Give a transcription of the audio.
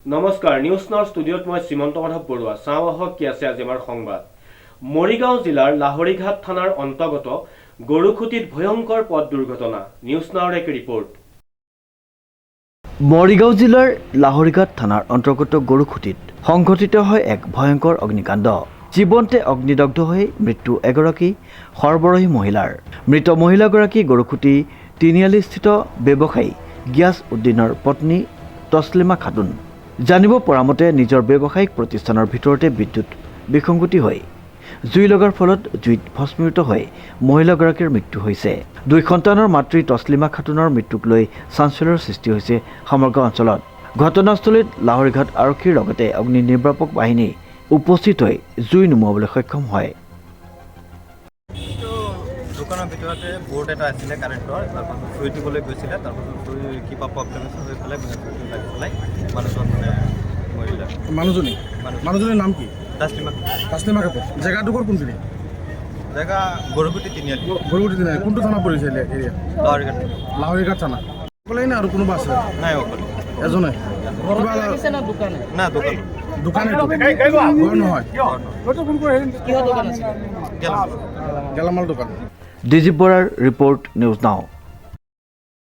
নমস্কাৰ news now ষ্টুডিঅ'ত মই শ্ৰীমন্ত মাধৱ বৰুৱা চাওঁহক কি আছে আজি আমাৰ সংবাদ মৰিগাঁও জিলাৰ লাহৰীঘাট থানাৰ অন্তৰ্গত গৰুখুটিত ভয়ংকৰ পথ দুৰ্ঘটনা নিউজ নাওৰ এক ৰিপৰ্ট মৰিগাঁও জিলাৰ লাহৰীঘাট থানাৰ অন্তৰ্গত গৰুখুটিত সংঘটিত হয় এক ভয়ংকৰ অগ্নিকাণ্ড জীৱন্তে অগ্নিদগ্ধ হৈ মৃত্যু এগৰাকী সৰ্বৰহী মহিলাৰ মৃত মহিলাগৰাকী গৰুখুটি তিনিআলিস্থিত ব্যৱসায়ী গিয়াছ উদ্দিনৰ পত্নী তছলিমা খাতুন জানিব পৰা মতে নিজৰ ব্যৱসায়িক প্ৰতিষ্ঠানৰ ভিতৰতে বিদ্যুৎ বিসংগতি হৈ জুই লগাৰ ফলত জুইত ভস্মীভূত হৈ মহিলাগৰাকীৰ মৃত্যু হৈছে দুই সন্তানৰ মাতৃ তছলিমা খাতুনৰ মৃত্যুক লৈ চাঞ্চল্যৰ সৃষ্টি হৈছে সমগ্ৰ অঞ্চলত ঘটনাস্থলীত লাহৰীঘাট আৰক্ষীৰ লগতে অগ্নি নিৰ্বাপক বাহিনী উপস্থিত হৈ জুই নুমুৱাবলৈ সক্ষম হয় দোকানৰ ভিতৰতে বোৰ্ড এটা আছিলে কাৰেণ্টৰ তাৰপাছত চুই দিবলৈ গৈছিলে তাৰপাছত চুই কিবা প্ৰব্লেম আছে হৈ পেলাই চুইটো লাগি পেলাই মানুহজন মৰিলে মানুহজনীৰ নাম কি তাছলিমা খাতুন জেগাডোখৰ কোনখিনি জেগা গৰুগুটি তিনিআলি কোনটো থানা পৰিছে এৰিয়া লাহৰীঘাট থানা অকলে নে আৰু কোনোবা আছে নাই অকলে এজনে না দোকান ঘৰ নহয় গেলামাল দোকান ডিজিপ বৰাৰ ৰিপৰ্ট নিউজ নাও।